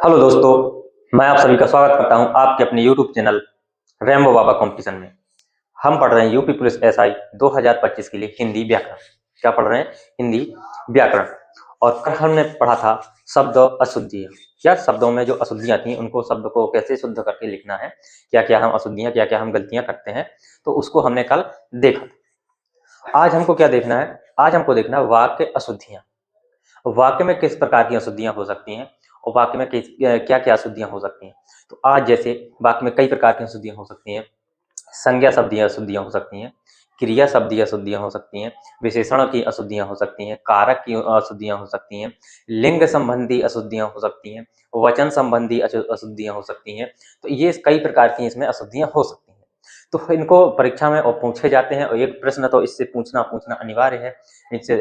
Hello दोस्तों, मैं आप सभी का स्वागत करता हूं आपके अपने यूट्यूब चैनल रेम्बो बाबा कंपटीशन में। हम पढ़ रहे हैं यूपी पुलिस एसआई 2025 के लिए हिंदी व्याकरण। क्या पढ़ रहे हैं? हिंदी व्याकरण। और कल हमने पढ़ा था शब्द अशुद्धियां। क्या शब्दों में जो अशुद्धियां थी उनको शब्द को कैसे शुद्ध करके लिखना है, क्या क्या हम अशुद्धियां, क्या क्या हम गलतियां करते हैं, तो उसको हमने कल देखा। आज हमको क्या देखना है? आज हमको देखना है वाक्य अशुद्धियां। वाक्य में किस प्रकार की अशुद्धियां हो सकती हैं और वाक्य में क्या क्या अशुद्धियां हो सकती हैं। तो आज जैसे वाक्य में कई प्रकार की अशुद्धियां हो सकती हैं। संज्ञा शब्दीय अशुद्धियां हो सकती हैं, क्रिया शब्दीय अशुद्धियां हो सकती हैं, विशेषण की अशुद्धियां हो सकती हैं, कारक की अशुद्धियां हो सकती हैं, लिंग संबंधी अशुद्धियां हो सकती हैं, वचन संबंधी अशुद्धियां हो सकती हैं। तो ये कई प्रकार की इसमें अशुद्धियां हो सकती हैं। तो इनको परीक्षा में और पूछे जाते हैं और एक प्रश्न तो इससे पूछना अनिवार्य है। इससे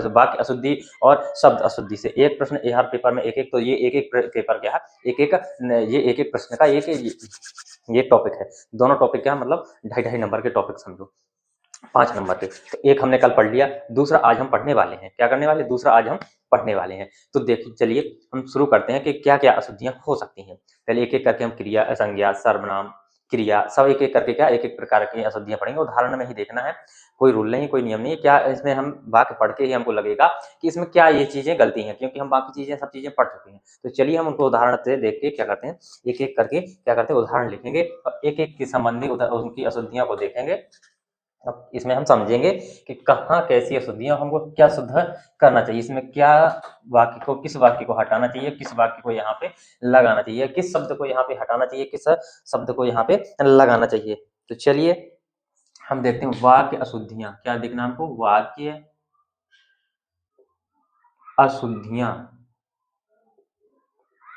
वाक्य अशुद्धि और शब्द अशुद्धि से एक प्रश्न हर पेपर में एक एक, तो ये एक एक पेपर क्या है, एक एक प्रश्न का ये टॉपिक है। दोनों टॉपिक क्या है, मतलब 2.5 नंबर के टॉपिक समझो, 5 नंबर के। तो एक हमने कल पढ़ लिया, दूसरा आज हम पढ़ने वाले हैं। क्या करने वाले? दूसरा आज हम पढ़ने वाले हैं। तो देखिए, चलिए हम शुरू करते हैं कि क्या क्या अशुद्धियां हो सकती हैं। पहले एक एक करके हम क्रिया, संज्ञा, सर्वनाम, क्रिया सब एक एक करके क्या एक एक प्रकार की अशुद्धियां पढ़ेंगे। उदाहरण में ही देखना है, कोई रूल नहीं, कोई नियम नहीं। क्या इसमें हम वाक्य पढ़ के ही हमको लगेगा कि इसमें क्या ये चीजें गलती हैं, क्योंकि हम बाकी चीजें सब चीजें पढ़ चुके हैं। तो चलिए हम उनको उदाहरण से देख के क्या करते हैं, एक एक करके क्या करते हैं, उदाहरण लिखेंगे और एक एक के संबंधी उनकी अशुद्धियों को देखेंगे। अब इसमें हम समझेंगे कि कहाँ कैसी अशुद्धियां, हमको क्या शुद्ध करना चाहिए, इसमें क्या वाक्य को, किस वाक्य को हटाना चाहिए, किस वाक्य को यहाँ पे लगाना चाहिए, किस शब्द को यहाँ पे हटाना चाहिए, किस शब्द को यहाँ पे लगाना चाहिए। तो चलिए हम देखते हैं वाक्य अशुद्धियां। क्या देखना हमको? वाक्य अशुद्धियां।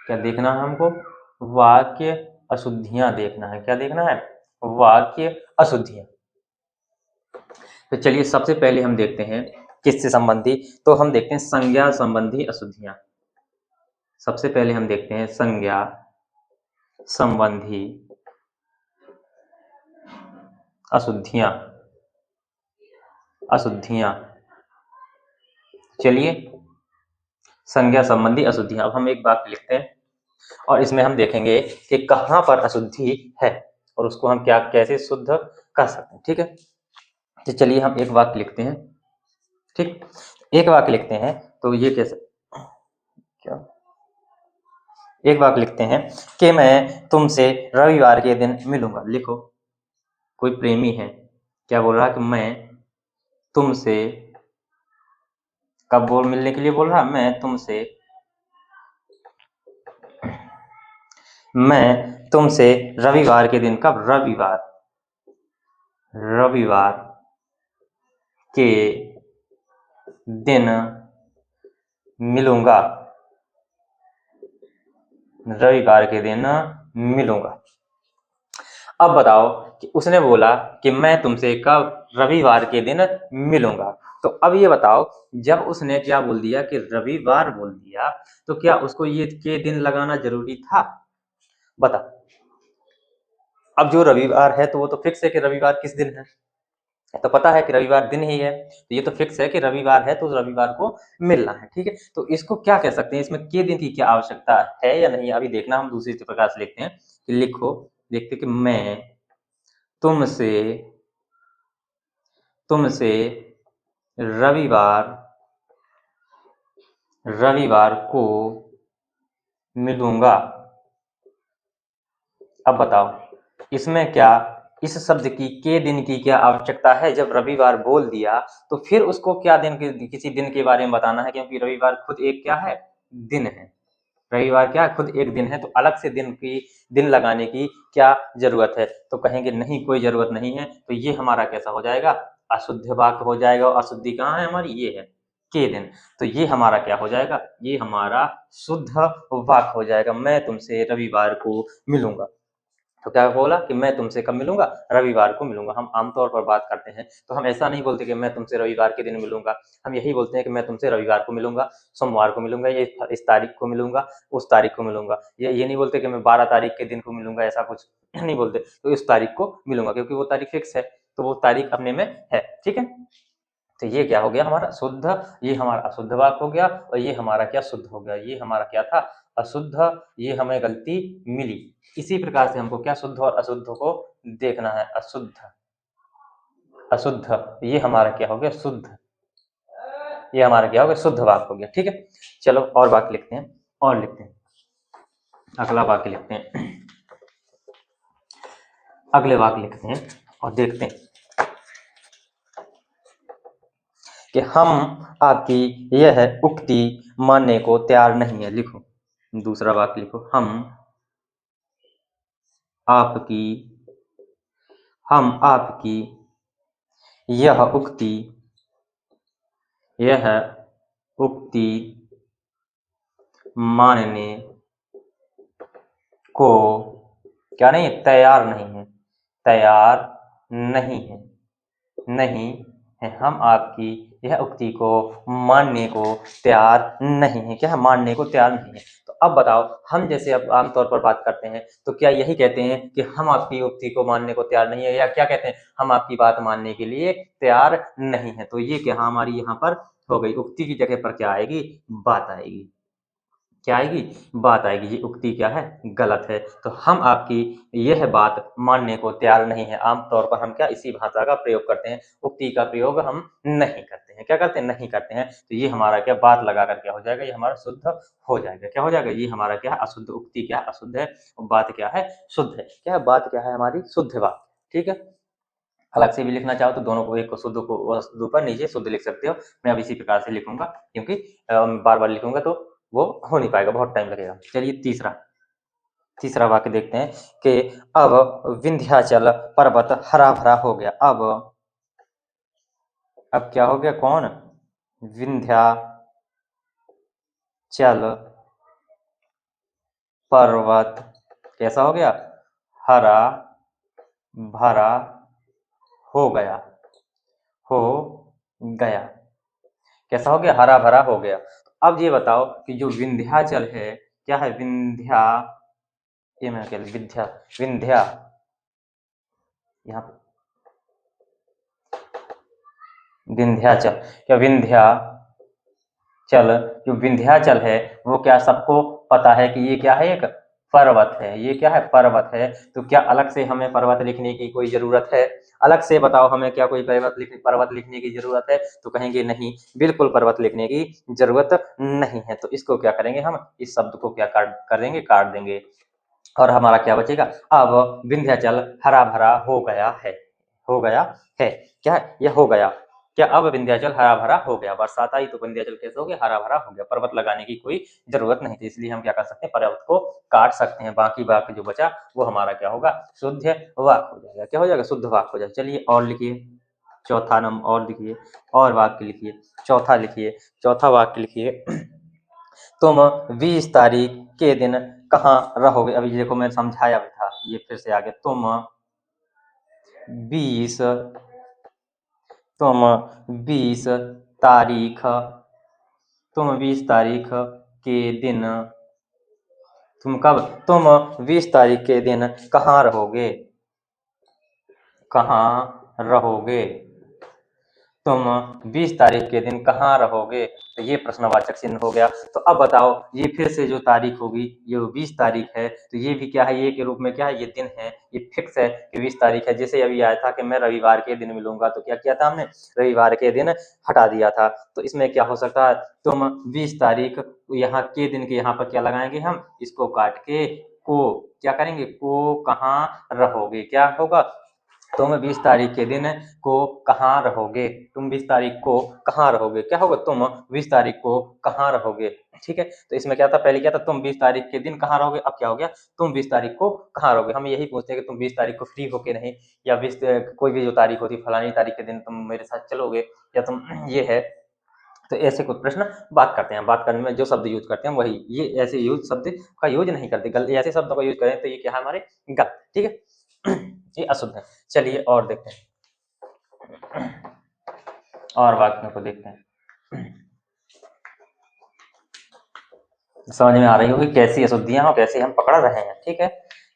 क्या देखना है हमको? वाक्य अशुद्धियां देखना है। क्या देखना है? वाक्य अशुद्धियां। तो चलिए सबसे पहले हम देखते हैं किससे संबंधी, तो हम देखते हैं संज्ञा संबंधी अशुद्धियां। सबसे पहले हम देखते हैं संज्ञा संबंधी अशुद्धियां। अशुद्धियां, चलिए संज्ञा संबंधी अशुद्धियां। अब हम एक वाक्य लिखते हैं और इसमें हम देखेंगे कि कहां पर अशुद्धि है और उसको हम क्या कैसे शुद्ध कर सकते हैं। ठीक है, तो चलिए हम एक वाक्य लिखते हैं। ठीक, एक वाक्य लिखते हैं तो ये कैसे, क्या एक वाक्य लिखते हैं कि मैं तुमसे रविवार के दिन मिलूंगा। लिखो, कोई प्रेमी है, क्या बोल रहा है कि मैं तुमसे, कब बोल मिलने के लिए बोल रहा, मैं तुमसे रविवार के दिन, कब? रविवार, रविवार के दिन मिलूंगा। रविवार के दिन मिलूंगा। अब बताओ कि उसने बोला कि मैं तुमसे कब? रविवार के दिन मिलूंगा। तो अब ये बताओ, जब उसने क्या बोल दिया कि रविवार बोल दिया, तो क्या उसको ये के दिन लगाना जरूरी था? बता। अब जो रविवार है तो वो तो फिक्स है कि रविवार किस दिन है, तो पता है कि रविवार दिन ही है, तो ये तो फिक्स है कि रविवार है तो रविवार को मिलना है। ठीक है, तो इसको क्या कह सकते हैं, इसमें के दिन की क्या आवश्यकता है या नहीं, अभी देखना। हम दूसरी प्रकार से लिखते हैं कि लिखो, देखते कि मैं तुमसे तुमसे रविवार रविवार को मिलूंगा। अब बताओ इसमें क्या, इस शब्द की के दिन की क्या आवश्यकता है? जब रविवार बोल दिया तो फिर उसको क्या दिन के, किसी दिन के बारे में बताना है, क्योंकि रविवार खुद एक क्या है? दिन है। रविवार क्या खुद एक दिन है, तो अलग से दिन लगाने की क्या जरूरत है? तो कहेंगे नहीं, कोई जरूरत नहीं है। तो ये हमारा कैसा हो जाएगा? अशुद्ध वाक्य हो जाएगा। और अशुद्धि कहाँ है हमारी? ये है के दिन। तो ये हमारा क्या हो जाएगा? ये हमारा शुद्ध वाक्य हो जाएगा। मैं तुमसे रविवार को मिलूंगा। तो क्या बोला कि मैं तुमसे कब मिलूंगा? रविवार को मिलूंगा। हम आमतौर पर बात करते हैं तो हम ऐसा नहीं बोलते कि मैं तुमसे रविवार के दिन मिलूंगा। हम यही बोलते हैं कि मैं तुमसे रविवार को मिलूंगा, सोमवार को मिलूंगा, ये इस तारीख को मिलूंगा, उस तारीख को मिलूंगा। ये नहीं बोलते कि मैं 12 तारीख के दिन को मिलूंगा, ऐसा कुछ नहीं बोलते। तो इस तारीख को मिलूंगा, क्योंकि वो तारीख फिक्स है, तो वो तारीख अपने में है। ठीक है, तो ये क्या हो गया हमारा शुद्ध, ये हमारा अशुद्ध वाक्य हो गया और ये हमारा क्या शुद्ध हो गया, ये हमारा क्या था? अशुद्ध, ये हमें गलती मिली। इसी प्रकार से हमको क्या शुद्ध और अशुद्ध को देखना है। अशुद्ध, अशुद्ध, ये हमारा क्या हो गया शुद्ध, ये हमारा क्या हो गया शुद्ध वाक्य हो गया। ठीक है, चलो और वाक्य लिखते हैं, और लिखते हैं, अगला वाक्य लिखते हैं, अगले वाक्य लिखते हैं और देखते हैं कि हम आपकी यह उक्ति मानने को तैयार नहीं है। लिखो, दूसरा वाक्य लिखो, हम आपकी यह उक्ति मानने को क्या नहीं है, तैयार नहीं है, तैयार नहीं है, नहीं है। हम आपकी यह उक्ति को मानने को तैयार नहीं है। क्या है, मानने को तैयार नहीं है। तो अब बताओ, हम जैसे अब आमतौर पर बात करते हैं तो क्या यही कहते हैं कि हम आपकी उक्ति को मानने को तैयार नहीं है, या क्या कहते हैं, हम आपकी बात मानने के लिए तैयार नहीं है। तो ये क्या हमारी यहाँ पर हो गई, उक्ति की जगह पर क्या आएगी, बात आएगी। क्या आएगी, बात आएगी। ये उक्ति क्या है, गलत है। तो हम आपकी यह बात मानने को तैयार नहीं है। आमतौर पर हम क्या इसी भाषा का प्रयोग करते हैं, उक्ति का प्रयोग हम नहीं करते हैं। क्या करते हैं, नहीं करते हैं। तो ये हमारा क्या बात लगा कर क्या हो जाएगा, ये हमारा शुद्ध हो जाएगा। क्या हो जाएगा, ये हमारा क्या है अशुद्ध, उक्ति क्या अशुद्ध है, बात क्या है शुद्ध है। क्या है, बात क्या है हमारी शुद्ध बात। ठीक है, अलग से भी लिखना चाहो तो दोनों को, एक को शुद्ध को ऊपर नीचे शुद्ध लिख सकते हो। मैं अब इसी प्रकार से लिखूंगा, क्योंकि बार बार लिखूंगा तो वो हो नहीं पाएगा, बहुत टाइम लगेगा। चलिए तीसरा वाक्य देखते हैं कि अब विंध्याचल पर्वत हरा भरा हो गया। अब क्या हो गया, कौन, विंध्याचल पर्वत कैसा हो गया, हरा भरा हो गया, कैसा हो गया, हरा भरा हो गया। अब ये बताओ कि जो विंध्याचल है, क्या है, विंध्या, ये मैं क्या, विंध्या, यहाँ पे विंध्याचल, क्या विंध्याचल, जो विंध्याचल है वो क्या सबको पता है कि ये क्या है, एक पर्वत है। ये क्या है, पर्वत है। तो क्या अलग से हमें पर्वत लिखने की कोई जरूरत है, अलग से बताओ हमें क्या कोई पर्वत लिखने की जरूरत है। तो कहेंगे नहीं, बिल्कुल पर्वत लिखने की जरूरत नहीं है। तो इसको क्या करेंगे, हम इस शब्द को क्या कर देंगे, काट देंगे, और हमारा क्या बचेगा, अब विंध्याचल हरा भरा हो गया है, क्या है, यह हो गया। क्या अब विंध्याचल हरा भरा हो गया, बरसात आई तो विंध्याचल कैसे हो गया, हरा भरा हो गया। पर्वत लगाने की कोई जरूरत नहीं थी, इसलिए हम क्या कर सकते हैं, पर्वत को काट सकते हैं। बाकी वाक्य जो बचा वो हमारा क्या होगा, शुद्ध वाक्य हो जाएगा। क्या हो जाएगा, शुद्ध वाक्य हो जाएगा। चलिए और लिखिए, चौथा नंबर और लिखिए, और वाक्य लिखिए, चौथा वाक्य लिखिए। तुम 20 तारीख के दिन कहाँ रहोगे। अभी देखो मैं समझाया भी था, ये फिर से आ गया। तुम 20 तारीख के दिन, तुम 20 तारीख के दिन कहाँ रहोगे, तुम 20 तारीख के दिन कहाँ रहोगे। तो ये प्रश्नवाचक चिन्ह हो गया। तो अब बताओ, ये फिर से जो तारीख होगी, ये 20 तारीख है, तो ये भी क्या है, ये के रूप में क्या है, ये दिन है, ये फिक्स है कि 20 तारीख है। जैसे अभी आया था कि मैं रविवार के दिन मिलूंगा, तो क्या किया था हमने, रविवार के दिन हटा दिया था। तो इसमें क्या हो सकता है, तुम 20 तारीख, यहाँ के दिन के यहाँ पर क्या लगाएंगे, हम इसको काट के को क्या करेंगे, को कहाँ रहोगे। क्या होगा, तुम 20 तारीख के दिन को कहाँ रहोगे, तुम 20 तारीख को कहाँ रहोगे। क्या होगा, तुम 20 तारीख को कहाँ रहोगे। ठीक है, तो इसमें क्या था, पहले क्या था, तुम 20 तारीख के दिन कहाँ रहोगे। अब क्या हो गया, तुम 20 तारीख को कहाँ रहोगे। हम यही पूछते हैं कि तुम 20 तारीख को फ्री हो के नहीं, या 20 कोई भी जो तारीख होती, फलानी तारीख के दिन तुम मेरे साथ चलोगे, या तुम ये है। तो ऐसे कुछ प्रश्न बात करते हैं, बात करने में जो शब्द यूज करते हैं वही, ये ऐसे शब्द का यूज नहीं करते, ऐसे शब्दों का यूज करें तो ये क्या है, हमारे गलत। ठीक है, ये अशुद्ध है। चलिए और देखते हैं, और वाक्यों को देखते हैं, समझ में आ रही होगी कैसी अशुद्धियां और कैसे हम पकड़ रहे हैं। ठीक है,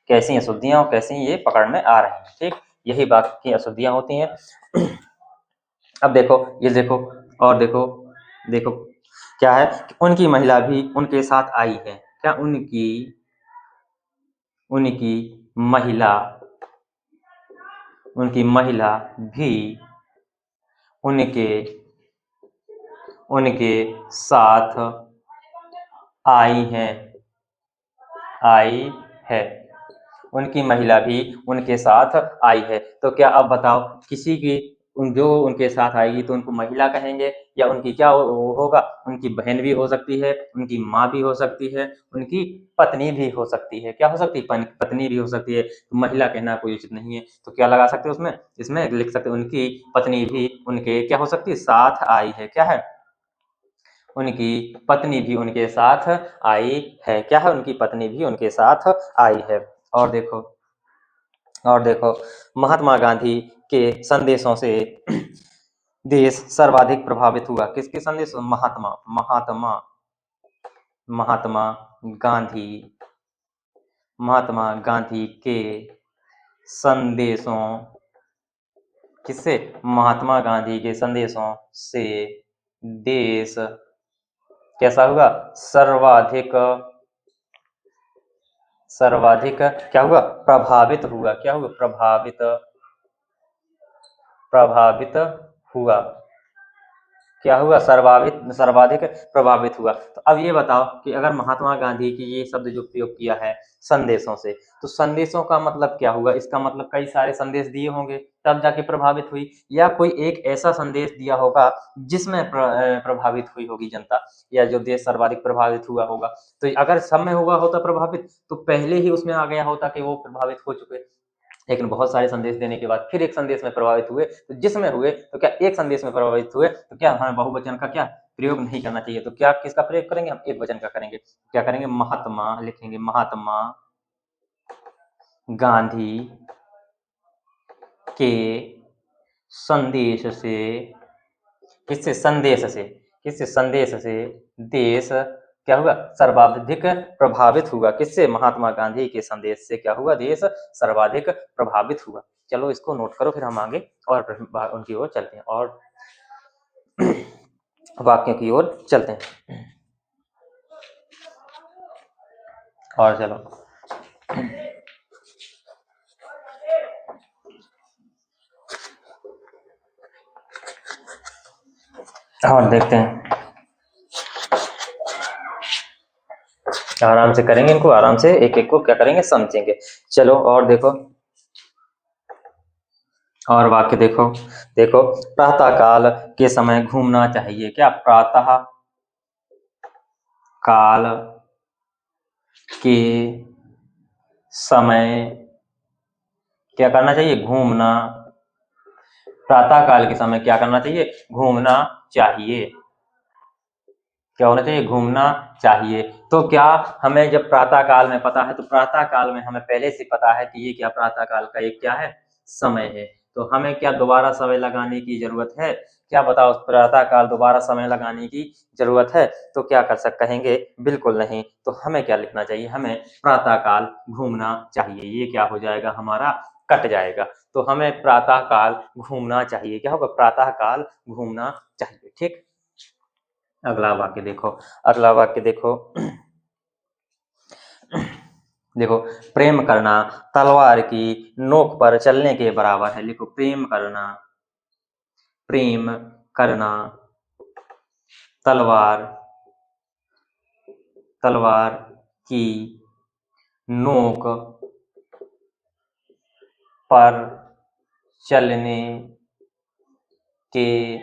कैसी अशुद्धियां और कैसी ये पकड़ में आ रहे हैं। ठीक, यही बात की अशुद्धियां होती हैं। अब देखो, ये देखो, और देखो क्या है, उनकी महिला भी उनके साथ आई है। क्या उनकी उनकी महिला भी उनके उनके साथ आई है। उनकी महिला भी उनके साथ आई है। तो क्या अब बताओ, किसी की जो उनके साथ आएगी तो उनको महिला कहेंगे, या उनकी क्या होगा, उनकी बहन भी हो सकती है, उनकी माँ भी हो सकती है, उनकी पत्नी भी हो सकती है। क्या हो सकती है? पत्नी भी हो सकती है। तो महिला कहना कोई उचित नहीं है, तो क्या लगा सकते हैं उसमें? इसमें लिख सकते हैं उनकी पत्नी भी उनके क्या हो सकती है? साथ आई है। क्या है? उनकी पत्नी भी उनके साथ आई है। क्या है? उनकी पत्नी भी उनके साथ आई है। और देखो महात्मा गांधी के संदेशों से देश सर्वाधिक प्रभावित हुआ। किसके संदेश? महात्मा गांधी के संदेशों किससे? महात्मा गांधी के संदेशों से देश कैसा हुआ? सर्वाधिक क्या हुआ? प्रभावित हुआ। क्या हुआ? प्रभावित हुआ। क्या हुआ? सर्वाधिक प्रभावित हुआ। तो अब ये बताओ कि अगर महात्मा गांधी की ये शब्द जो प्रयोग किया है संदेशों से, तो संदेशों का मतलब क्या हुआ? इसका मतलब कई सारे संदेश दिए होंगे तब जाके प्रभावित हुई, या कोई एक ऐसा संदेश दिया होगा जिसमें प्रभावित हुई होगी जनता, या जो देश सर्वाधिक प्रभावित हुआ होगा। तो अगर सब में हुआ होता प्रभावित, तो पहले ही उसमें आ गया होता कि वो प्रभावित हो चुके। लेकिन बहुत सारे संदेश देने के बाद फिर एक संदेश में प्रभावित हुए, तो जिसमें हुए तो क्या एक संदेश में प्रभावित हुए, तो क्या हमें बहुवचन का क्या प्रयोग नहीं करना चाहिए? तो क्या किसका प्रयोग करेंगे? हम एक वचन का करेंगे। क्या करेंगे? महात्मा लिखेंगे। महात्मा गांधी के संदेश से किससे संदेश से देश क्या हुआ? सर्वाधिक प्रभावित हुआ। किससे? महात्मा गांधी के संदेश से क्या हुआ? देश सर्वाधिक प्रभावित हुआ। चलो इसको नोट करो, फिर हम आगे और उनकी ओर चलते हैं और वाक्यों की ओर चलते हैं। और चलो और देखते हैं, आराम से करेंगे इनको, आराम से एक एक को क्या करेंगे? समझेंगे। चलो और देखो, और वाक्य देखो। प्रातः काल के समय घूमना चाहिए। क्या? प्रातः काल के समय क्या करना चाहिए? घूमना। प्रातः काल के समय क्या करना चाहिए? घूमना चाहिए। क्या होना चाहिए? घूमना चाहिए। तो क्या हमें जब प्रातः काल में पता है, तो प्रातः काल में हमें पहले से पता है कि ये क्या प्रातः काल का एक क्या है? समय है। तो हमें क्या दोबारा समय लगाने की जरूरत है? क्या बताओ, प्रातः काल दोबारा समय लगाने की जरूरत है? तो क्या कर सकते कहेंगे? बिल्कुल नहीं। तो हमें क्या लिखना चाहिए? हमें प्रातः काल घूमना चाहिए। ये क्या हो जाएगा? हमारा कट जाएगा। तो हमें प्रातः काल घूमना चाहिए। क्या होगा? प्रातः काल घूमना चाहिए। ठीक। अगला वाक्य देखो। देखो, प्रेम करना तलवार की नोक पर चलने के बराबर है। लिखो, प्रेम करना तलवार की नोक पर चलने के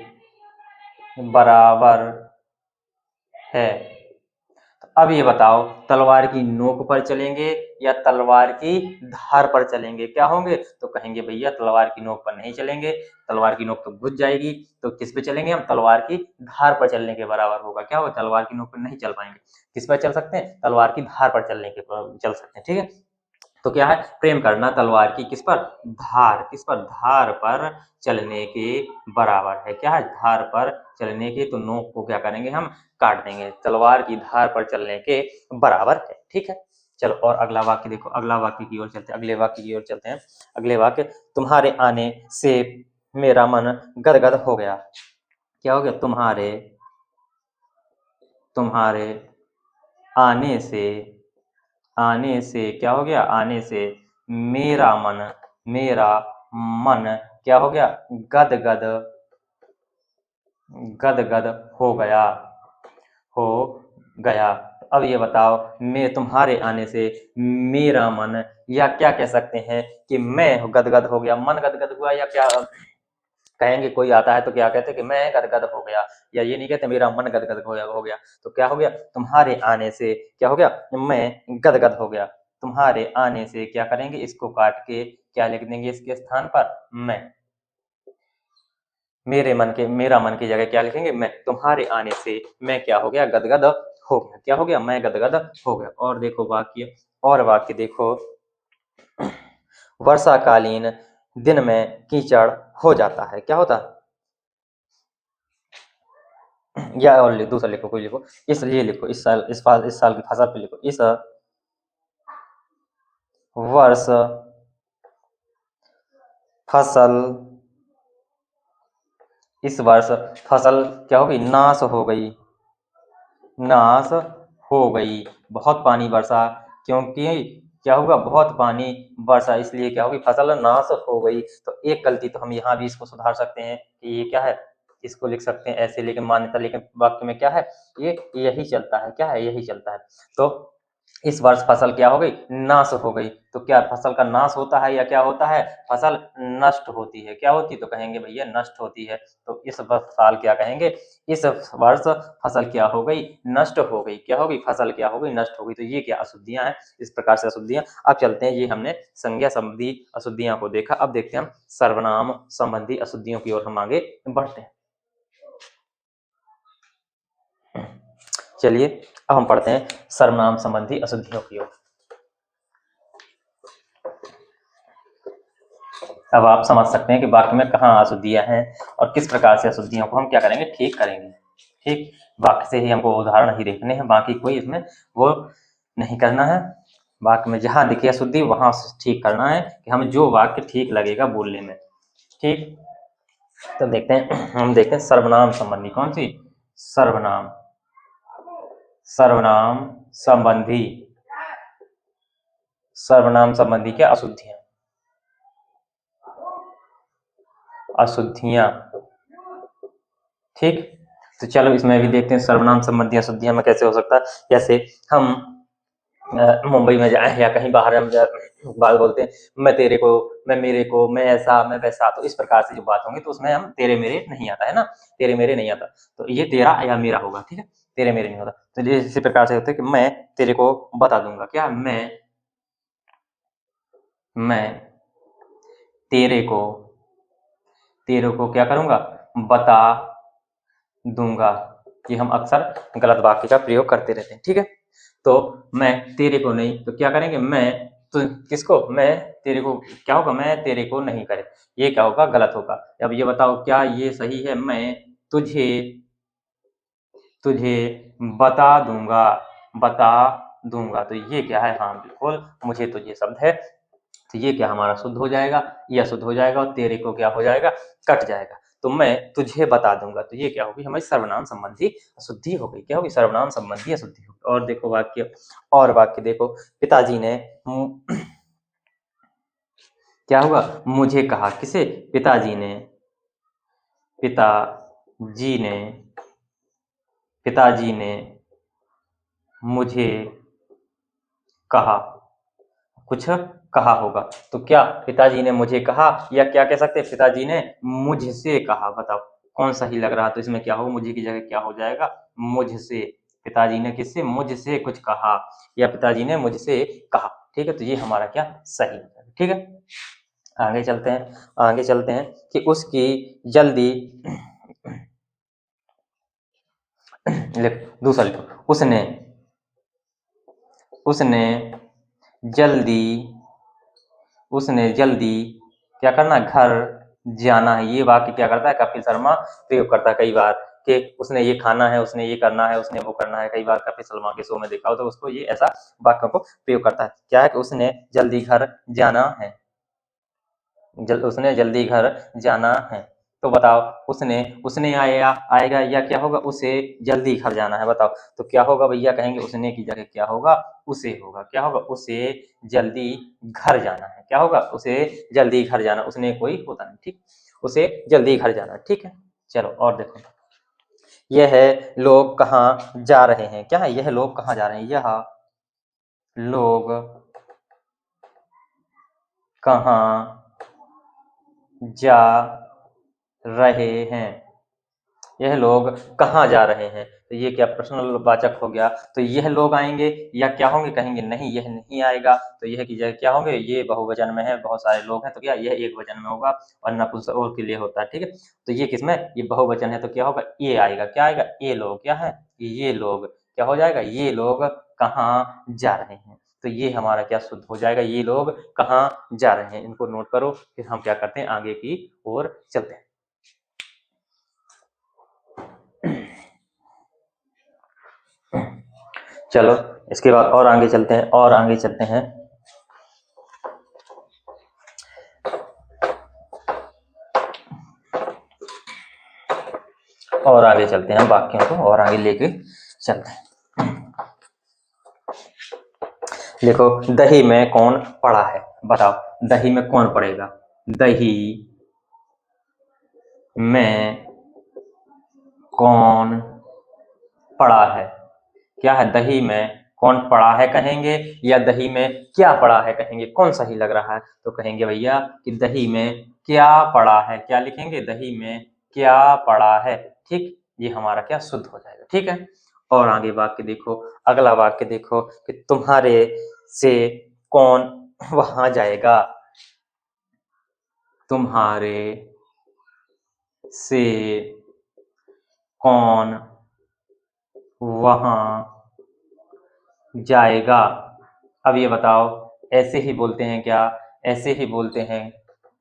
बराबर है। अब ये बताओ, तलवार की नोक पर चलेंगे या तलवार की धार पर चलेंगे? क्या होंगे? तो कहेंगे भैया तलवार की नोक पर नहीं चलेंगे, तलवार की नोक तो बुझ जाएगी। तो किस पे चलेंगे हम? तलवार की धार पर चलने के बराबर होगा। क्या होगा? तलवार की नोक पर नहीं चल पाएंगे। किस पर चल सकते हैं? तलवार की धार पर चल सकते हैं। ठीक है। तो क्या है? प्रेम करना तलवार की किस पर? धार पर चलने के बराबर है। क्या है? धार पर चलने के। तो नोक को क्या करेंगे? हम काट देंगे। तलवार की धार पर चलने के बराबर है। ठीक है। चलो और अगला वाक्य देखो। अगले वाक्य की ओर चलते हैं। अगले वाक्य, तुम्हारे आने से मेरा मन गदगद हो गया। क्या हो गया? तुम्हारे आने से, आने से क्या हो गया, आने से मेरा मन, मेरा मन क्या हो गया, गदगद, गदगद हो गया, हो गया। अब ये बताओ, मैं तुम्हारे आने से मेरा मन, या क्या कह सकते हैं कि मैं गदगद हो गया, मन गदगद हुआ, या क्या कहेंगे, कोई आता है तो क्या कहते हैं कि मैं गदगद हो गया, या ये नहीं कहते मेरा मन गदगद हो गया। तो क्या हो गया, तुम्हारे आने से क्या हो गया, मैं गदगद हो गया। तुम्हारे आने से क्या करेंगे, इसको काट के क्या लिख देंगे इसके स्थान पर, मैं। मेरा मन की जगह क्या लिखेंगे, मैं। तुम्हारे आने से मैं क्या हो गया, गदगद हो गया। क्या हो गया, मैं गदगद हो गया। और देखो वाक्य, और वाक्य देखो, वर्षाकालीन दिन में कीचड़ हो जाता है, क्या होता है, या और दूसरा लिखो, कोई लिखो, इस ये लिखो, इस साल की फसल पे लिखो, इस वर्ष फसल, इस वर्ष फसल क्या हो गई, नाश हो गई, नाश हो गई। बहुत पानी बरसा, क्योंकि क्या होगा, बहुत पानी बरसा, इसलिए क्या होगी, फसल नाश हो गई। तो एक गलती तो हम यहाँ भी इसको सुधार सकते हैं कि ये क्या है, इसको लिख सकते हैं ऐसे, लेकिन मान्यता, लेकिन वाक्य में क्या है, ये यही चलता है, क्या है, यही चलता है। तो इस वर्ष फसल क्या हो गई, नाश हो गई। तो क्या फसल का नाश होता है या क्या होता है, फसल नष्ट होती है, क्या होती है, तो कहेंगे भैया नष्ट होती है। तो इस साल क्या कहेंगे, इस वर्ष फसल क्या हो गई, नष्ट हो गई। क्या हो गई, फसल क्या हो गई, नष्ट हो गई। तो ये क्या अशुद्धियां हैं, इस प्रकार से अशुद्धियां। अब चलते हैं, ये हमने संज्ञा संबंधी अशुद्धियां को देखा। अब देखते हैं हम सर्वनाम संबंधी अशुद्धियों की ओर हम आगे बढ़ते हैं। चलिए अब हम पढ़ते हैं सर्वनाम संबंधी अशुद्धियों की ओर। अब आप समझ सकते हैं कि वाक्य में कहाँ अशुद्धियां हैं और किस प्रकार से अशुद्धियों को हम क्या करेंगे, ठीक करेंगे। ठीक, वाक्य से ही हमको उदाहरण ही देखने हैं, बाकी कोई इसमें वो नहीं करना है। वाक्य में जहां दिखे अशुद्धि वहां ठीक करना है कि हमें जो वाक्य ठीक लगेगा बोलने में। ठीक, तो देखते हैं, हम देखते हैं सर्वनाम संबंधी, कौन सी, सर्वनाम, सर्वनाम संबंधी, सर्वनाम संबंधी क्या अशुद्धियां, अशुद्धियां। ठीक, तो चलो इसमें भी देखते हैं सर्वनाम संबंधी अशुद्धियां में कैसे हो सकता है। जैसे हम मुंबई में जाए या कहीं बाहर हम बात बोलते हैं, मैं तेरे को, मैं मेरे को, मैं ऐसा, मैं वैसा, तो इस प्रकार से जो बात होंगी तो उसमें हम तेरे मेरे नहीं आता है ना, तेरे मेरे नहीं आता, तो ये तेरा या मेरा होगा। ठीक है, तेरे मेरे नहीं होता। तो ये इसी प्रकार से होता है कि मैं तेरे को बता दूंगा, क्या, मैं तेरे को, तेरे को क्या करूंगा, बता दूंगा। कि हम अक्सर गलत वाक्य का प्रयोग करते रहते हैं। ठीक है, तो मैं तेरे को नहीं, तो क्या करेंगे, मैं, तो किसको, मैं तेरे को, क्या होगा, मैं तेरे को नहीं करे, ये क्या होगा, गलत होगा। अब ये बताओ क्या ये सही है, मैं तुझे, तुझे बता दूंगा, बता दूंगा, तो ये क्या है, हाँ बिल्कुल मुझे तो ये शब्द है, तो ये क्या हमारा शुद्ध हो जाएगा, ये अशुद्ध हो जाएगा, और तेरे को क्या हो जाएगा, कट जाएगा। तो मैं तुझे बता दूंगा, तो ये क्या होगी, हमारी सर्वनाम संबंधी अशुद्धि हो गई। क्या होगी, सर्वनाम संबंधी अशुद्धि होगी। और देखो वाक्य, और वाक्य देखो, पिताजी ने क्या हुआ, मुझे कहा, किसे, पिताजी ने, पिताजी ने, पिताजी ने मुझे कहा, कुछ कहा होगा। तो क्या पिताजी ने मुझे कहा, या क्या कह सकते हैं, पिताजी ने मुझसे कहा। बताओ कौन सही लग रहा है, तो इसमें क्या होगा, मुझे की जगह क्या हो जाएगा, मुझसे। पिताजी ने किससे, मुझसे कुछ कहा, या पिताजी ने मुझसे कहा। ठीक है, तो ये हमारा क्या सही है। ठीक है, आगे चलते हैं, आगे चलते हैं कि उसकी जल्दी दूसरा लिखो, उसने, उसने जल्दी, उसने जल्दी क्या करना, घर जाना है। ये वाक्य क्या करता है, कपिल शर्मा प्रयोग करता है कई बार, कि उसने ये खाना है, उसने ये करना है, उसने वो करना है। कई बार कपिल शर्मा के शो में देखा हो तो उसको ये ऐसा वाक्यों को प्रयोग करता है। क्या है कि उसने जल्दी घर जाना है, उसने जल्दी घर जाना है। तो बताओ उसने उसने आएगा या क्या होगा, उसे जल्दी घर जाना है। बताओ तो क्या होगा भैया, कहेंगे उसने की जगह क्या होगा, उसे होगा। क्या होगा, उसे जल्दी घर जाना है। क्या होगा, उसे जल्दी घर जाना। उसने कोई होता नहीं, ठीक, उसे जल्दी घर जाना, ठीक है। चलो और देखो, यह लोग कहाँ जा रहे हैं। क्या है, यह लोग कहाँ जा रहे हैं, यह लोग कहाँ जा रहे हैं। यह लोग कहाँ जा रहे हैं, तो ये क्या प्रश्नल वाचक हो गया। तो यह लोग आएंगे या क्या होंगे, कहेंगे नहीं यह नहीं आएगा, तो यह की जगह क्या होंगे, ये बहुवचन में है, बहुत सारे लोग हैं, तो क्या यह एक वचन में होगा और नपुंसक और के लिए होता है, ठीक है। तो ये किसमें, ये बहुवचन है, तो क्या होगा, ये आएगा। क्या आएगा, ये लोग, क्या है, ये लोग, क्या हो जाएगा, ये लोग कहाँ जा रहे हैं। तो ये हमारा क्या शुद्ध हो जाएगा, ये लोग कहाँ जा रहे हैं। इनको नोट करो, फिर हम क्या करते हैं, आगे की ओर चलते हैं। चलो इसके बाद और आगे चलते हैं, और आगे चलते हैं। और आगे चलते हैं, वाक्यों को और आगे लेके चलते हैं। देखो, दही में कौन पड़ा है। बताओ दही में कौन पड़ेगा, दही में कौन पड़ा है। क्या है, दही में कौन पड़ा है कहेंगे, या दही में क्या पड़ा है कहेंगे, कौन सही लग रहा है। तो कहेंगे भैया कि दही में क्या पड़ा है। क्या लिखेंगे, दही में क्या पड़ा है, ठीक। ये हमारा क्या शुद्ध हो जाएगा, ठीक है। और आगे वाक्य देखो, अगला वाक्य देखो कि तुम्हारे से कौन वहां जाएगा। तुम्हारे से कौन वहां जाएगा। अब ये बताओ, ऐसे ही बोलते हैं क्या, ऐसे ही बोलते हैं,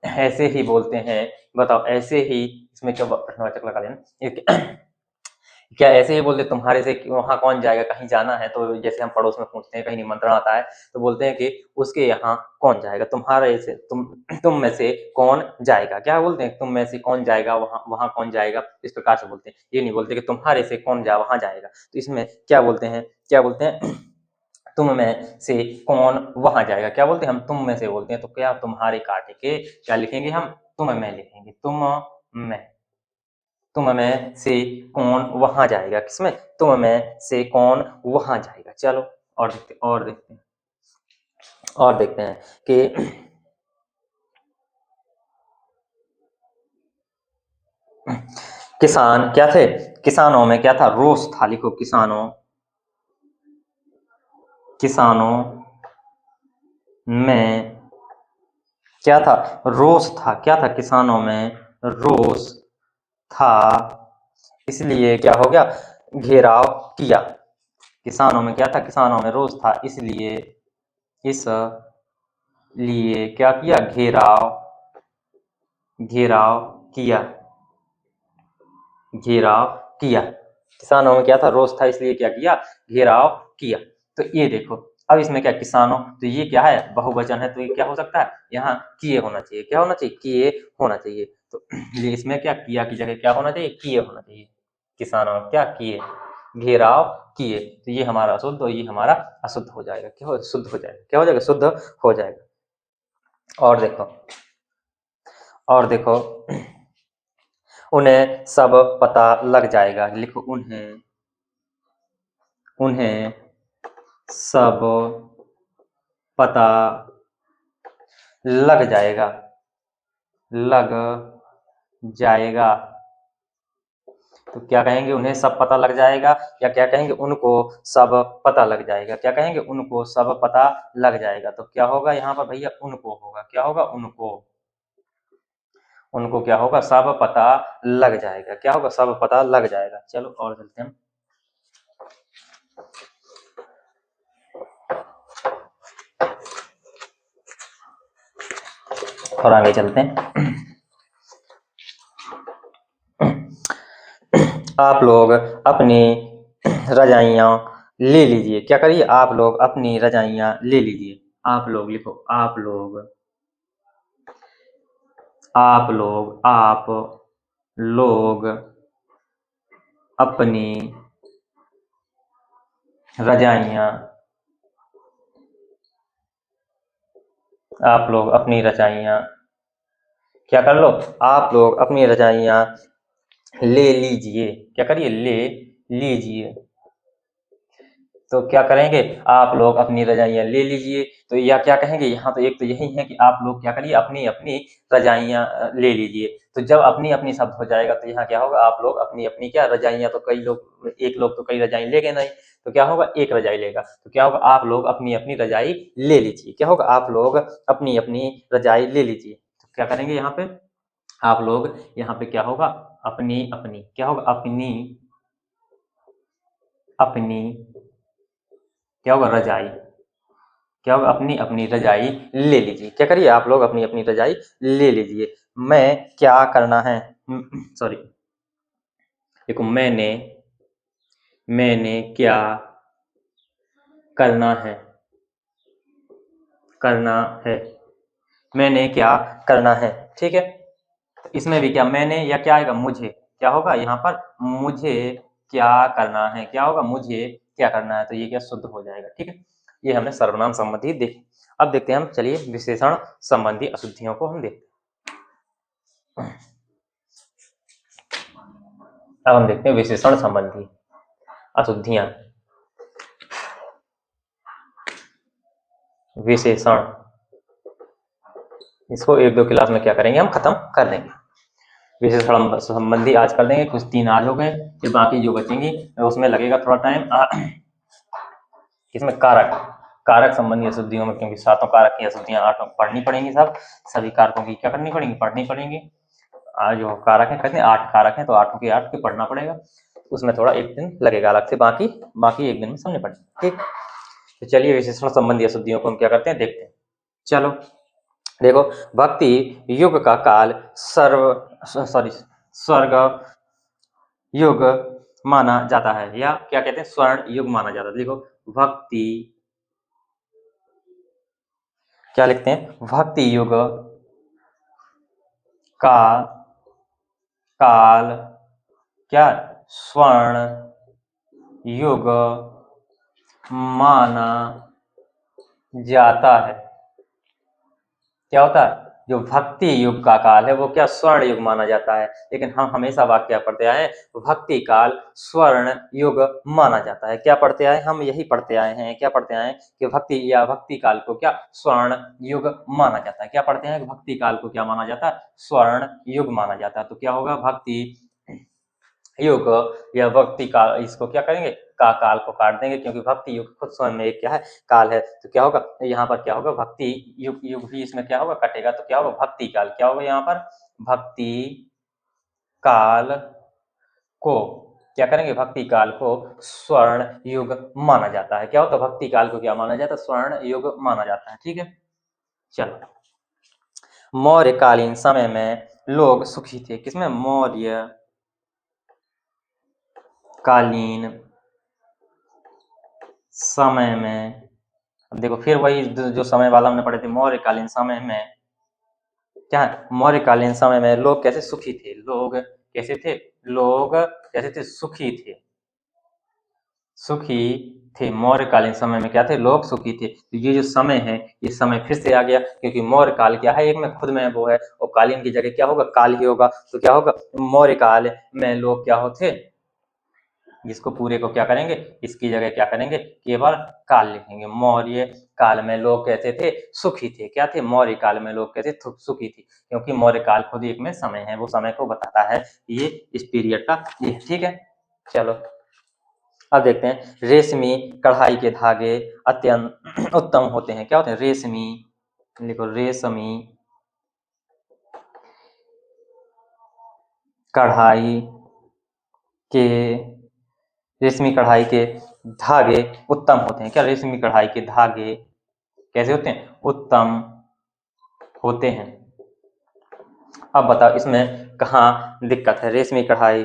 ऐसे ही बोलते हैं। बताओ ऐसे ही, इसमें क्या प्रश्नवाचक लगा देना। क्या ऐसे ही बोलते तुम्हारे से वहां कौन जाएगा, कहीं जाना है तो जैसे हम पड़ोस में पूछते हैं, कहीं निमंत्रण आता है तो बोलते हैं कि उसके यहाँ कौन जाएगा। तुम्हारे से तुम में से कौन जाएगा। क्या बोलते हैं, तुम में से कौन जाएगा, वहां वहां कौन जाएगा, इस प्रकार से बोलते हैं। ये नहीं बोलते कि तुम्हारे से कौन वहां जाएगा। तो इसमें क्या बोलते हैं, क्या बोलते हैं, तुम में से कौन वहां जाएगा। क्या बोलते हैं, हम तुम में से बोलते हैं। तो क्या तुम्हारे काटे के क्या लिखेंगे, हम तुम में लिखेंगे, तुम में से कौन वहां जाएगा। किसमें, तुम में से कौन वहां जाएगा। चलो और देखते हैं, और देखते हैं, और देखते हैं कि किसान क्या थे, किसानों में क्या था, रोष था। लिखो, किसानों में क्या था, रोष था। क्या था, किसानों में रोष था, इसलिए क्या हो गया, घेराव किया। किसानों में क्या था, किसानों में रोष था, इसलिए क्या किया, घेराव किया, घेराव किया। किसानों में क्या था, रोष था, इसलिए क्या किया, घेराव किया। तो ये देखो, अब इसमें क्या, किसानों, तो ये क्या है, बहुवचन है, तो ये क्या हो सकता है, यहाँ किए होना चाहिए। क्या होना चाहिए, किए होना चाहिए। तो इसमें क्या, किया की जगह क्या होना चाहिए, किए होना चाहिए। किसानों क्या किए, घेराव किए। तो ये हमारा शुद्ध और ये हमारा अशुद्ध हो जाएगा। क्या हो, शुद्ध हो जाएगा। क्या हो जाएगा, शुद्ध हो जाएगा। और देखो, और देखो, उन्हें सब पता लग जाएगा। लिखो, उन्हें सब पता लग जाएगा, लग जाएगा। तो क्या कहेंगे, उन्हें सब पता लग जाएगा, या क्या कहेंगे, उनको सब पता लग जाएगा। क्या कहेंगे, उनको सब पता लग जाएगा। तो क्या होगा यहाँ पर भैया, उनको होगा। क्या होगा, उनको क्या होगा, सब पता लग जाएगा। क्या होगा, सब पता लग जाएगा। चलो और चलते हैं, और आगे चलते हैं। आप लोग अपनी रजाइयां ले लीजिए। क्या करिए, आप लोग अपनी रजाइयां ले लीजिए। आप लोग, लिखो, आप लोग, आप लोग अपनी रजाइयाँ आप लोग अपनी रजाइयाँ क्या कर लो, आप लोग अपनी रजाइयाँ ले लीजिए। क्या करिए, ले लीजिए। तो क्या करेंगे, आप लोग अपनी रजाइयाँ ले लीजिए। तो या क्या कहेंगे, यहाँ तो एक तो यही है कि आप लोग क्या करिए, अपनी अपनी रजाइयाँ ले लीजिए। तो जब अपनी अपनी शब्द हो जाएगा तो यहाँ क्या होगा, आप लोग अपनी अपनी क्या रजाइयाँ, तो कई लोग, एक लोग तो कई रजाई लेंगे नहीं, तो क्या होगा, एक रजाई लेगा। तो क्या होगा, आप लोग अपनी अपनी रजाई ले लीजिए। क्या होगा, आप लोग अपनी अपनी रजाई ले लीजिए। तो क्या करेंगे यहाँ पे, आप लोग यहाँ पे क्या होगा, अपनी अपनी, क्या होगा, अपनी अपनी, क्या होगा, रजाई, क्या होगा, अपनी अपनी रजाई ले लीजिए। क्या करिए, आप लोग अपनी अपनी रजाई ले लीजिए। मैं क्या करना है, सॉरी, देखो, मैंने मैंने क्या करना है, करना है, मैंने क्या करना है। ठीक है, तो इसमें भी क्या, मैंने या क्या आएगा, मुझे, क्या होगा यहाँ पर, मुझे क्या करना है, क्या होगा, मुझे क्या करना है। तो ये क्या शुद्ध हो जाएगा। ठीक है, ये हमने सर्वनाम संबंधी देखे। अब देखते हैं हम, चलिए विशेषण संबंधी अशुद्धियों को हम देखते हैं। अब हम देखते हैं विशेषण संबंधी अशुद्धियां। विशेषण, इसको एक दो क्लास में क्या करेंगे, हम खत्म कर देंगे। विशेषण संबंधी आज कर देंगे, कुछ 3 आज हो गए, फिर बाकी जो बचेंगी उसमें लगेगा थोड़ा टाइम। इसमें कारक, कारक संबंधी अशुद्धियों में, क्योंकि 7 कारक की अशुद्धियां 8 पढ़नी पड़ेंगी, सब सभी कारकों की क्या करनी पड़ेंगी, पढ़नी पड़ेंगी। जो कारक है, कहते हैं 8 कारक हैं, तो 8 के 8 के पढ़ना पड़ेगा। उसमें थोड़ा एक दिन लगेगा अलग से, बाकी बाकी एक दिन में समझने पड़ेगा। ठीक, तो चलिए विशेषण संबंधी अशुद्धियों को हम क्या करते हैं, देखते हैं। चलो देखो, भक्ति युग का काल स्वर्ग युग माना जाता है, या क्या कहते हैं, स्वर्ण युग माना जाता है। देखो, भक्ति, क्या लिखते हैं, भक्ति युग का काल क्या, स्वर्ण युग माना जाता है। क्या होता है, जो भक्ति युग का काल है वो क्या, स्वर्ण युग माना जाता है। लेकिन हम हमेशा वाक्य पढ़ते आए हैं, भक्ति काल स्वर्ण युग माना जाता है। क्या पढ़ते आए, हम यही पढ़ते आए हैं, क्या पढ़ते आए हैं कि भक्ति या भक्ति काल को क्या, स्वर्ण युग माना जाता है। क्या पढ़ते हैं, भक्ति काल को क्या माना जाता है, स्वर्ण युग माना जाता है। तो क्या होगा, भक्ति युग या भक्ति काल, इसको क्या करेंगे, का काल को काट देंगे, क्योंकि भक्ति युग खुद स्वयं में एक क्या है, काल है। तो क्या होगा, यहाँ पर क्या होगा, भक्ति युग, युग भी इसमें क्या होगा, कटेगा। तो क्या होगा, भक्ति काल, क्या होगा यहाँ पर, भक्ति काल को क्या करेंगे, भक्ति काल को स्वर्ण युग माना जाता है। क्या होता है, भक्ति काल को क्या माना जाता है, स्वर्ण युग माना जाता है। ठीक है, चलो, मौर्यकालीन समय में लोग सुखी थे। किसमें, मौर्य कालीन समय में, अब देखो फिर वही जो समय वाला हमने पढ़े थे, मौर्यकालीन समय में क्या है, मौर्यकालीन समय में लोग कैसे सुखी थे, लोग कैसे थे, लोग कैसे थे, सुखी थे, सुखी थे। मौर्यकालीन समय में क्या थे, लोग सुखी थे। तो ये जो समय है, ये समय फिर से आ गया, क्योंकि मौर्य काल क्या है, एक में खुद में वो है, और कालीन की जगह क्या होगा, काल ही होगा। तो क्या होगा, मौर्य काल में लोग क्या होते, इसको पूरे को क्या करेंगे, इसकी जगह क्या करेंगे, केवल काल लिखेंगे। मौर्य काल में लोग कैसे थे, सुखी थे। क्या थे, मौर्य काल में लोग कैसे सुखी थी, क्योंकि मौर्य काल खुद एक में समय है, वो समय को बताता है, ये इस पीरियड का ये। ठीक है, चलो अब देखते हैं, रेशमी कढ़ाई के धागे अत्यंत उत्तम होते हैं। क्या होते हैं, रेशमी, लिखो, रेशमी कढ़ाई के, रेशमी कढ़ाई के धागे उत्तम होते हैं। क्या, रेशमी कढ़ाई के धागे कैसे होते हैं, उत्तम होते हैं। अब बताओ इसमें कहाँ दिक्कत है, रेशमी कढ़ाई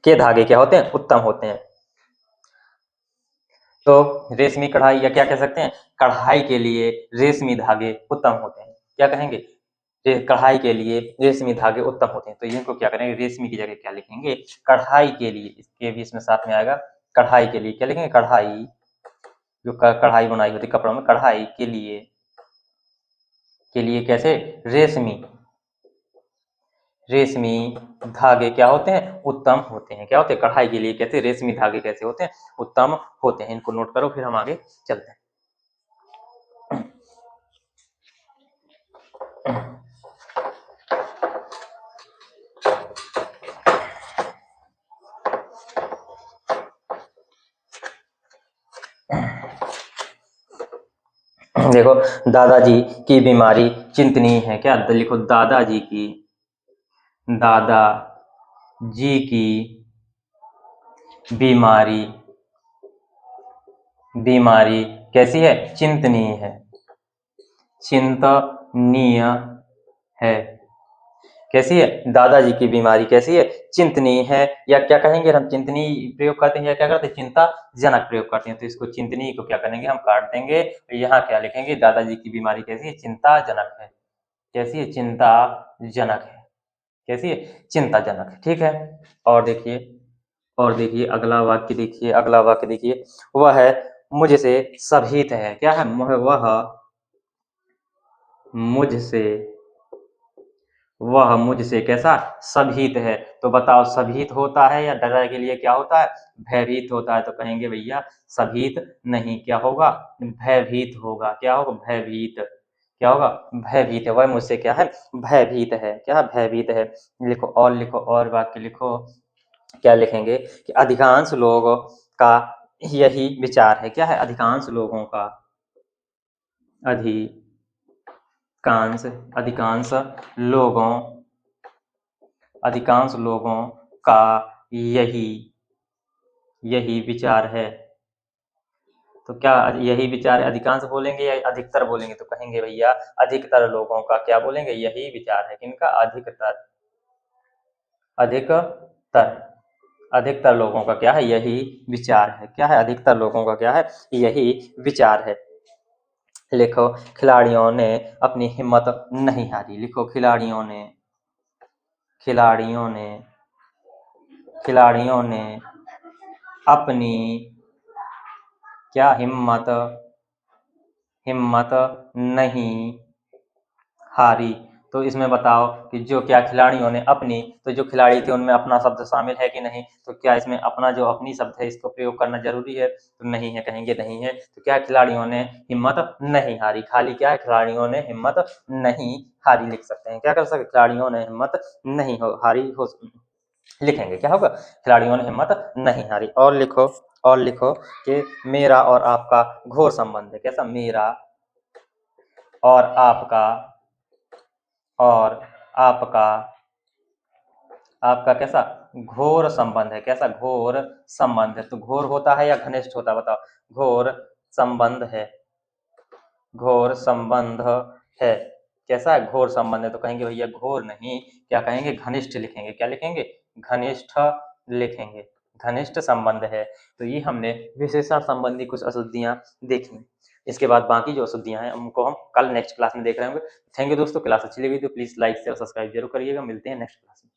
के धागे क्या होते हैं, उत्तम होते हैं। तो रेशमी कढ़ाई, या क्या कह सकते हैं, कढ़ाई के लिए रेशमी धागे उत्तम होते हैं। क्या कहेंगे, कढ़ाई के लिए रेशमी धागे उत्तम होते हैं। तो इनको क्या करेंगे, रेशमी की जगह क्या लिखेंगे, कढ़ाई के लिए। इसके भी इसमें साथ में आएगा कढ़ाई के लिए, क्या लिखेंगे, कढ़ाई, जो कढ़ाई बुनाई होती है कपड़ों में, कढ़ाई के लिए कैसे, रेशमी, रेशमी धागे क्या होते हैं, उत्तम होते हैं। क्या होते हैं, कढ़ाई के लिए कैसे रेशमी धागे कैसे होते हैं, उत्तम होते हैं। इनको नोट करो, फिर हम आगे चलते हैं। देखो, दादाजी की बीमारी चिंतनीय है। क्या लिखो, दादाजी की, दादाजी की बीमारी कैसी है, चिंतनीय है, चिंतनीय है। कैसी है, दादाजी की बीमारी कैसी है, चिंतनीय है। या क्या कहेंगे, हम चिंतनीय प्रयोग करते हैं या क्या करते हैं, चिंताजनक प्रयोग करते हैं। तो इसको चिंतनीय को क्या करेंगे, हम काट देंगे। यहाँ क्या लिखेंगे, दादाजी की बीमारी कैसी है, चिंताजनक है। कैसी है, चिंताजनक है। कैसी है, चिंताजनक है। ठीक है। और देखिए अगला वाक्य देखिए, अगला वाक्य देखिए, वह मुझसे सभीत है। क्या है, वह मुझसे कैसा, सभीत है। तो बताओ, सभीत होता है या डरा के लिए क्या होता है, भयभीत होता है। तो कहेंगे भैया सभीत नहीं, क्या होगा, भयभीत होगा। क्या होगा, भयभीत। क्या होगा, भयभीत है। वह मुझसे क्या है, भयभीत है। क्या भयभीत है। लिखो, और वाक्य लिखो। क्या लिखेंगे कि अधिकांश लोगों का यही विचार है। क्या है, अधिकांश लोगों का, अधिकांश लोगों का यही विचार है। तो क्या यही विचार है, अधिकांश बोलेंगे या अधिकतर बोलेंगे, तो कहेंगे भैया अधिकतर लोगों का क्या बोलेंगे, यही विचार है। किनका, अधिकतर लोगों का क्या है, यही विचार है। क्या है, अधिकतर लोगों का क्या है, यही विचार है। लिखो, खिलाड़ियों ने अपनी हिम्मत नहीं हारी। लिखो, खिलाड़ियों ने अपनी क्या, हिम्मत नहीं हारी। तो इसमें बताओ कि जो क्या खिलाड़ियों ने अपनी, तो जो खिलाड़ी थे उनमें अपना शब्द शामिल है कि नहीं। तो क्या इसमें अपना जो अपनी शब्द है इसको प्रयोग करना जरूरी है, तो नहीं है, कहेंगे नहीं है। तो क्या, खिलाड़ियों ने हिम्मत नहीं हारी, खाली क्या है, खिलाड़ियों ने हिम्मत नहीं हारी लिख सकते हैं। क्या कर सकते, खिलाड़ियों ने हिम्मत नहीं हारी हो लिखेंगे। क्या होगा, खिलाड़ियों ने हिम्मत नहीं हारी। और लिखो कि मेरा और आपका घोर संबंध है। कैसा, मेरा और आपका कैसा, घोर संबंध है। कैसा, घोर संबंध है। तो घोर होता है या घनिष्ठ होता है, बताओ, घोर संबंध है, कैसा है, घोर संबंध है। तो कहेंगे भैया घोर नहीं, क्या कहेंगे, घनिष्ठ लिखेंगे। क्या लिखेंगे, घनिष्ठ लिखेंगे, घनिष्ठ संबंध है। तो ये हमने विशेषण संबंधी कुछ अशुद्धियां देखी। इसके बाद बाकी जो अशुद्धियां हैं उनको हम कल नेक्स्ट क्लास में देख रहे होंगे। थैंक यू दोस्तों, क्लास अच्छी लगी तो प्लीज लाइक शेयर सब्सक्राइब जरूर करिएगा। मिलते हैं नेक्स्ट क्लास में।